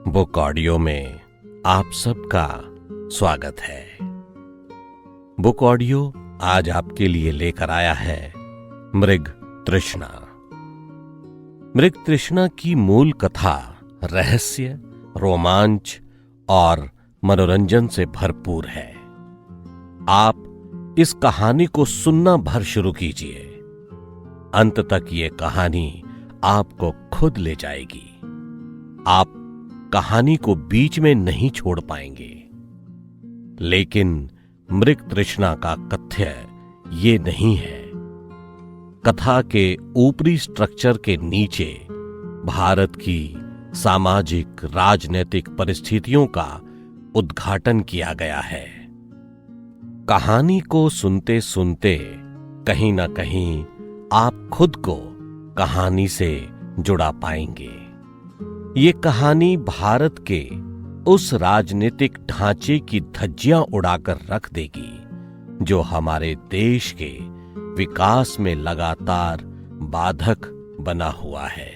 Book audio में आप सबका स्वागत है। बुक ऑडियो आज आपके लिए लेकर आया है मृग तृष्णा। मृग तृष्णा की मूल कथा रहस्य, रोमांच और मनोरंजन से भरपूर है। आप इस कहानी को सुनना भर शुरू कीजिए। अंत तक ये कहानी आपको खुद ले जाएगी। आप कहानी को बीच में नहीं छोड़ पाएंगे। लेकिन मृग तृष्णा का कथ्य ये नहीं है। कथा के ऊपरी स्ट्रक्चर के नीचे भारत की सामाजिक राजनीतिक परिस्थितियों का उद्घाटन किया गया है। कहानी को सुनते सुनते कहीं ना कहीं आप खुद को कहानी से जुड़ा पाएंगे। ये कहानी भारत के उस राजनीतिक ढांचे की धज्जियां उड़ाकर रख देगी जो हमारे देश के विकास में लगातार बाधक बना हुआ है।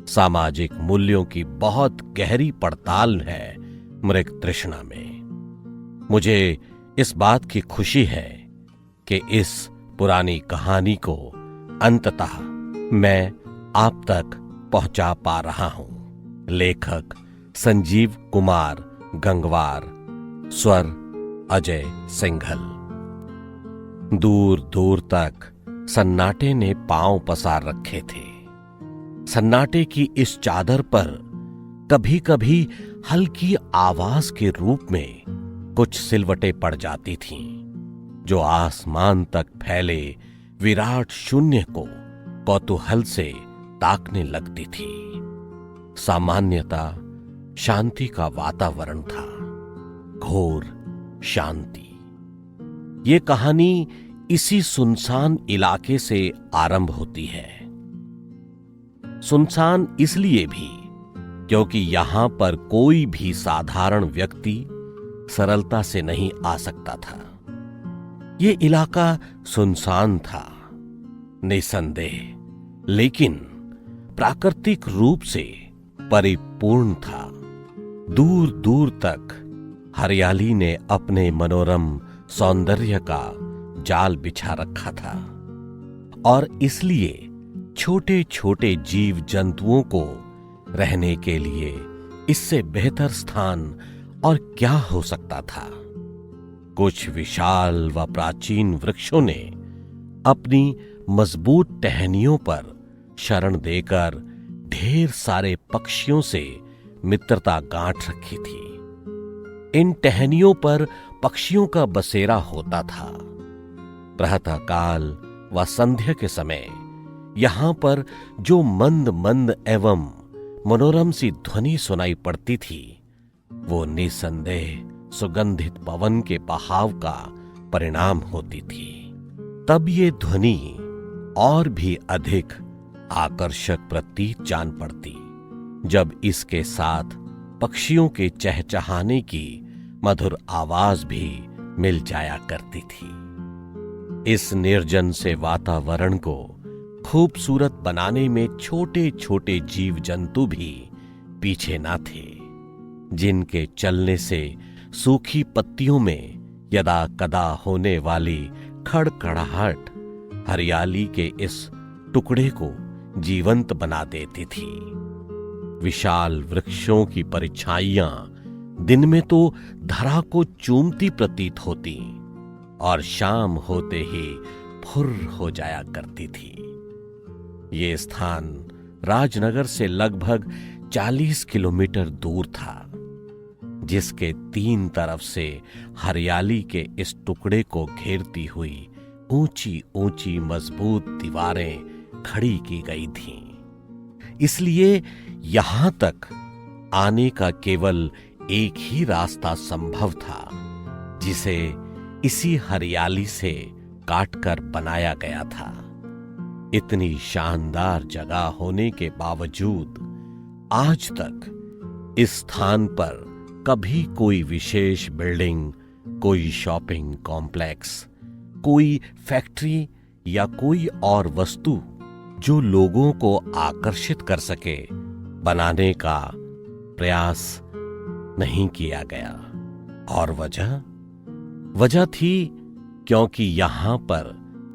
सामाजिक मूल्यों की बहुत गहरी पड़ताल है मृग तृष्णा में। मुझे इस बात की खुशी है कि इस पुरानी कहानी को अंततः मैं आप तक पहुंचा पा रहा हूं। लेखक संजीव कुमार गंगवार, स्वर अजय सिंघल। दूर दूर तक सन्नाटे ने पांव पसार रखे थे। सन्नाटे की इस चादर पर कभी कभी हल्की आवाज के रूप में कुछ सिलवटें पड़ जाती थीं, जो आसमान तक फैले विराट शून्य को कौतूहल से ताकने लगती थी। सामान्यता शांति का वातावरण था, घोर शांति। ये कहानी इसी सुनसान इलाके से आरंभ होती है। सुनसान इसलिए भी क्योंकि यहां पर कोई भी साधारण व्यक्ति सरलता से नहीं आ सकता था। ये इलाका सुनसान था, निसंदेह, लेकिन प्राकृतिक रूप से परिपूर्ण था। दूर दूर तक हरियाली ने अपने मनोरम सौंदर्य का जाल बिछा रखा था और इसलिए छोटे छोटे जीव जंतुओं को रहने के लिए इससे बेहतर स्थान और क्या हो सकता था। कुछ विशाल व प्राचीन वृक्षों ने अपनी मजबूत टहनियों पर शरण देकर ढेर सारे पक्षियों से मित्रता गांठ रखी थी। इन टहनियों पर पक्षियों का बसेरा होता था। प्रातःकाल व संध्या के समय यहां पर जो मंद मंद एवं मनोरम सी ध्वनि सुनाई पड़ती थी, वो निसंदेह सुगंधित पवन के बहाव का परिणाम होती थी। तब ये ध्वनि और भी अधिक आकर्षक प्रतीत जान पड़ती जब इसके साथ पक्षियों के चहचहाने की मधुर आवाज भी मिल जाया करती थी। इस निर्जन से वातावरण को खूबसूरत बनाने में छोटे छोटे जीव जंतु भी पीछे ना थे, जिनके चलने से सूखी पत्तियों में यदा कदा होने वाली खड़खड़ाहट हरियाली के इस टुकड़े को जीवंत बना देती थी। विशाल वृक्षों की परछाइयां दिन में तो धरा को चूमती प्रतीत होती और शाम होते ही फुर्र हो जाया करती थी। ये स्थान राजनगर से लगभग 40 किलोमीटर दूर था, जिसके 3 तरफ से हरियाली के इस टुकड़े को घेरती हुई ऊंची ऊंची मजबूत दीवारें खड़ी की गई थीं। इसलिए यहां तक आने का केवल एक ही रास्ता संभव था, जिसे इसी हरियाली से काटकर बनाया गया था। इतनी शानदार जगह होने के बावजूद आज तक इस स्थान पर कभी कोई विशेष बिल्डिंग, कोई शॉपिंग कॉम्प्लेक्स, कोई फैक्ट्री या कोई और वस्तु जो लोगों को आकर्षित कर सके, बनाने का प्रयास नहीं किया गया। और वजह थी क्योंकि यहां पर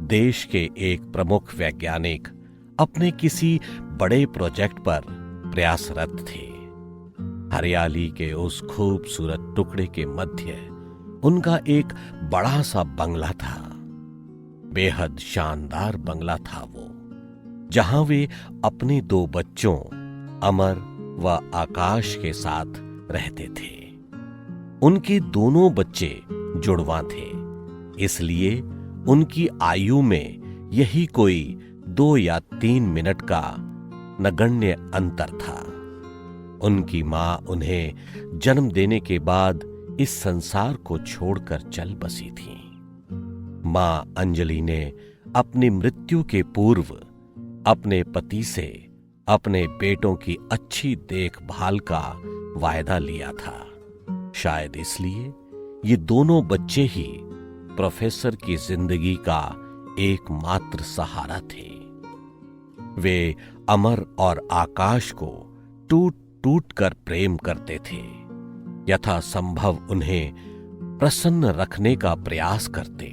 देश के एक प्रमुख वैज्ञानिक अपने किसी बड़े प्रोजेक्ट पर प्रयासरत थे। हरियाली के उस खूबसूरत टुकड़े के मध्य उनका एक बड़ा सा बंगला था। बेहद शानदार बंगला था वो, जहां वे अपने 2 बच्चों अमर व आकाश के साथ रहते थे। उनके दोनों बच्चे जुड़वा थे, इसलिए उनकी आयु में यही कोई 2 या 3 मिनट का नगण्य अंतर था। उनकी मां उन्हें जन्म देने के बाद इस संसार को छोड़कर चल बसी थी। मां अंजलि ने अपनी मृत्यु के पूर्व अपने पति से अपने बेटों की अच्छी देखभाल का वायदा लिया था। शायद इसलिए ये दोनों बच्चे ही प्रोफेसर की जिंदगी का एकमात्र सहारा थे। वे अमर और आकाश को टूट टूट कर प्रेम करते थे, यथासंभव उन्हें प्रसन्न रखने का प्रयास करते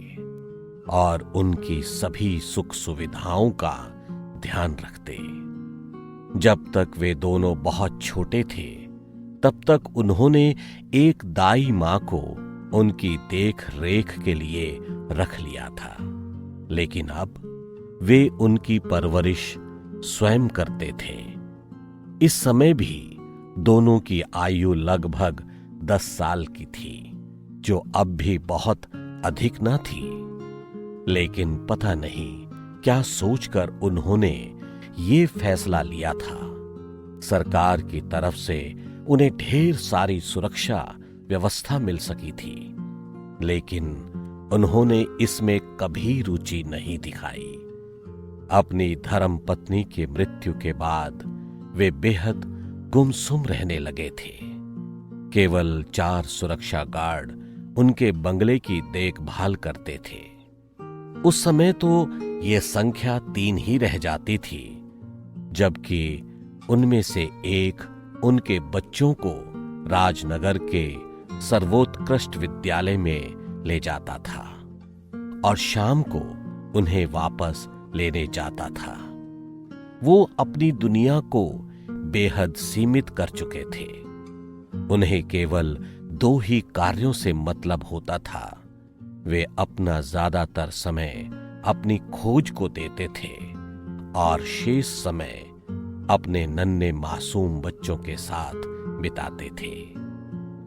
और उनकी सभी सुख सुविधाओं का ध्यान रखते। जब तक वे दोनों बहुत छोटे थे, तब तक उन्होंने एक दाई मां को उनकी देख रेख के लिए रख लिया था, लेकिन अब वे उनकी परवरिश स्वयं करते थे। इस समय भी दोनों की आयु लगभग 10 साल की थी, जो अब भी बहुत अधिक न थी। लेकिन पता नहीं क्या सोचकर उन्होंने ये फैसला लिया था। सरकार की तरफ से उन्हें ढेर सारी सुरक्षा व्यवस्था मिल सकी थी, लेकिन उन्होंने इसमें कभी रुचि नहीं दिखाई। अपनी धर्मपत्नी की मृत्यु के बाद वे बेहद गुमसुम रहने लगे थे। केवल 4 सुरक्षा गार्ड उनके बंगले की देखभाल करते थे। उस समय तो ये संख्या 3 ही रह जाती थी, जबकि उनमें से एक उनके बच्चों को राजनगर के सर्वोत्कृष्ट विद्यालय में ले जाता था और शाम को उन्हें वापस लेने जाता था। वो अपनी दुनिया को बेहद सीमित कर चुके थे। उन्हें केवल 2 ही कार्यों से मतलब होता था। वे अपना ज्यादातर समय अपनी खोज को देते थे और शेष समय अपने नन्हे मासूम बच्चों के साथ बिताते थे।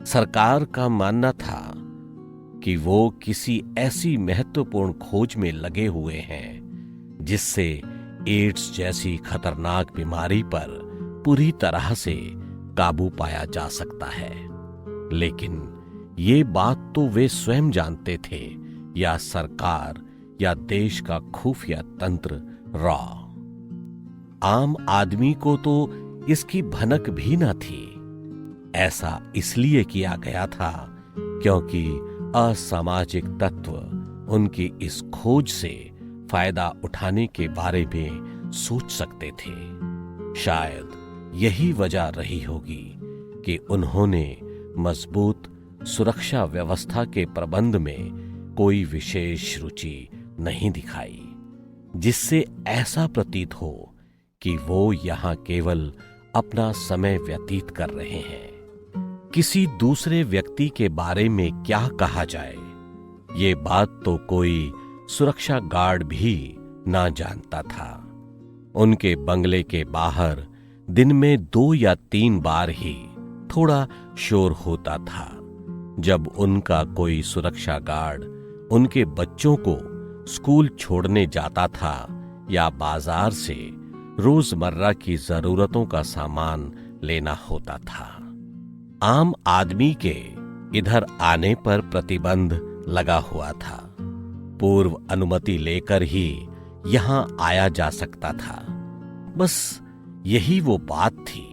सरकार का मानना था कि वो किसी ऐसी महत्वपूर्ण खोज में लगे हुए हैं जिससे एड्स जैसी खतरनाक बीमारी पर पूरी तरह से काबू पाया जा सकता है। लेकिन ये बात तो वे स्वयं जानते थे, या सरकार या देश का खुफिया तंत्र रॉ। आम आदमी को तो इसकी भनक भी न थी। ऐसा इसलिए किया गया था क्योंकि असामाजिक तत्व उनकी इस खोज से फायदा उठाने के बारे में सोच सकते थे। शायद यही वजह रही होगी कि उन्होंने मजबूत सुरक्षा व्यवस्था के प्रबंध में कोई विशेष रुचि नहीं दिखाई, जिससे ऐसा प्रतीत हो कि वो यहां केवल अपना समय व्यतीत कर रहे हैं। किसी दूसरे व्यक्ति के बारे में क्या कहा जाए, ये बात तो कोई सुरक्षा गार्ड भी ना जानता था। उनके बंगले के बाहर दिन में 2 या 3 बार ही थोड़ा शोर होता था, जब उनका कोई सुरक्षा गार्ड उनके बच्चों को स्कूल छोड़ने जाता था या बाजार से रोजमर्रा की जरूरतों का सामान लेना होता था। आम आदमी के इधर आने पर प्रतिबंध लगा हुआ था। पूर्व अनुमति लेकर ही यहां आया जा सकता था। बस यही वो बात थी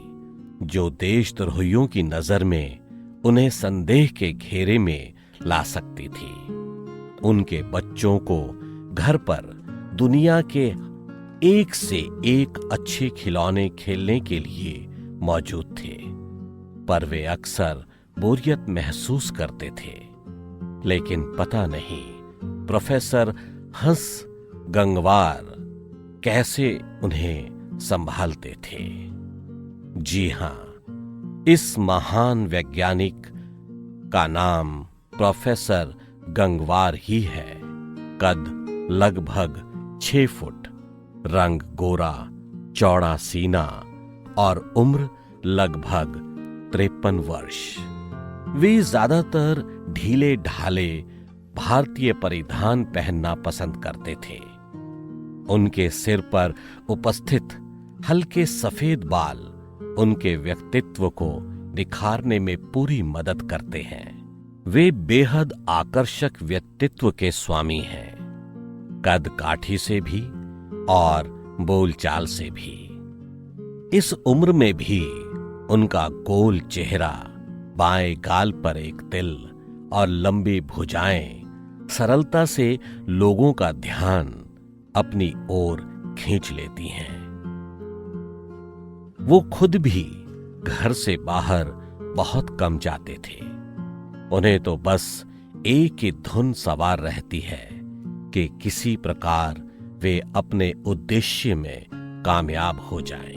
जो देशद्रोहियों की नजर में उन्हें संदेह के घेरे में ला सकती थी। उनके बच्चों को घर पर दुनिया के एक से एक अच्छे खिलौने खेलने के लिए मौजूद थे, पर वे अक्सर बोरियत महसूस करते थे। लेकिन पता नहीं प्रोफेसर हंस गंगवार कैसे उन्हें संभालते थे। जी हां, इस महान वैज्ञानिक का नाम प्रोफेसर गंगवार ही है। कद लगभग 6 फुट, रंग गोरा, चौड़ा सीना और उम्र लगभग 53 वर्ष। वे ज्यादातर ढीले ढाले भारतीय परिधान पहनना पसंद करते थे। उनके सिर पर उपस्थित हल्के सफेद बाल उनके व्यक्तित्व को निखारने में पूरी मदद करते हैं। वे बेहद आकर्षक व्यक्तित्व के स्वामी हैं, कद काठी से भी और बोलचाल से भी। इस उम्र में भी उनका गोल चेहरा, बाएं गाल पर एक तिल और लंबी भुजाएं सरलता से लोगों का ध्यान अपनी ओर खींच लेती हैं। वो खुद भी घर से बाहर बहुत कम जाते थे। उन्हें तो बस एक ही धुन सवार रहती है कि किसी प्रकार वे अपने उद्देश्य में कामयाब हो जाएं।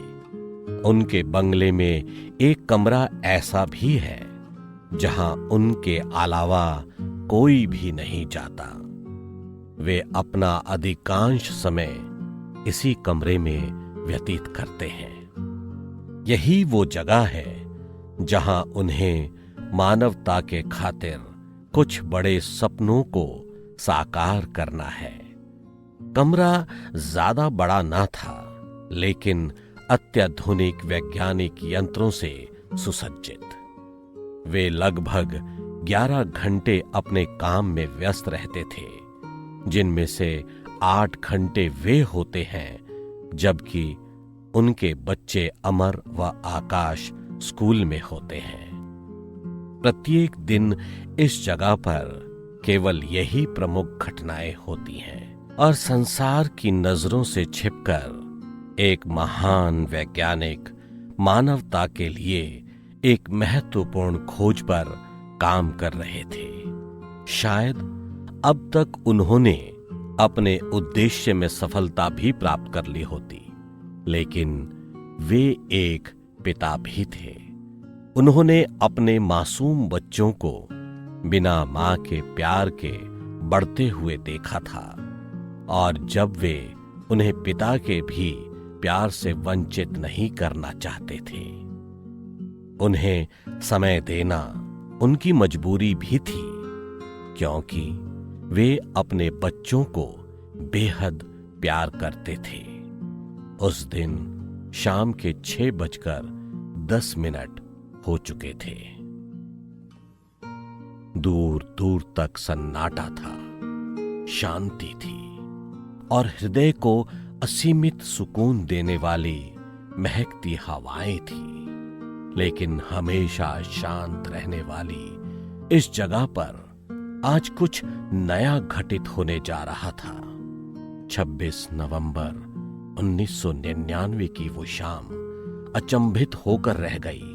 उनके बंगले में एक कमरा ऐसा भी है जहां उनके अलावा कोई भी नहीं जाता। वे अपना अधिकांश समय इसी कमरे में व्यतीत करते हैं। यही वो जगह है जहां उन्हें मानवता के खातिर कुछ बड़े सपनों को साकार करना है। कमरा ज्यादा बड़ा ना था, लेकिन अत्याधुनिक वैज्ञानिक यंत्रों से सुसज्जित। वे लगभग 11 घंटे अपने काम में व्यस्त रहते थे, जिनमें से 8 घंटे वे होते हैं जबकि उनके बच्चे अमर व आकाश स्कूल में होते हैं। प्रत्येक दिन इस जगह पर केवल यही प्रमुख घटनाएं होती हैं और संसार की नजरों से छिपकर एक महान वैज्ञानिक मानवता के लिए एक महत्वपूर्ण खोज पर काम कर रहे थे। शायद अब तक उन्होंने अपने उद्देश्य में सफलता भी प्राप्त कर ली होती, लेकिन वे एक पिता भी थे। उन्होंने अपने मासूम बच्चों को बिना मां के प्यार के बढ़ते हुए देखा था, और जब वे उन्हें पिता के भी प्यार से वंचित नहीं करना चाहते थे। उन्हें समय देना उनकी मजबूरी भी थी, क्योंकि वे अपने बच्चों को बेहद प्यार करते थे। उस दिन शाम के 6:10 हो चुके थे। दूर दूर तक सन्नाटा था, शांति थी और हृदय को असीमित सुकून देने वाली महकती हवाएं थी। लेकिन हमेशा शांत रहने वाली इस जगह पर आज कुछ नया घटित होने जा रहा था। 26 नवंबर 1999 की वो शाम अचंभित होकर रह गई,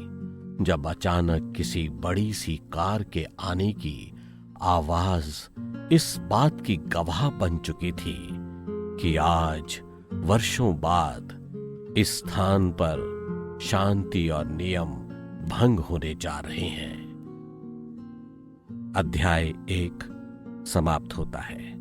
जब अचानक किसी बड़ी सी कार के आने की आवाज इस बात की गवाह बन चुकी थी कि आज वर्षों बाद इस स्थान पर शांति और नियम भंग होने जा रहे हैं। अध्याय 1 समाप्त होता है।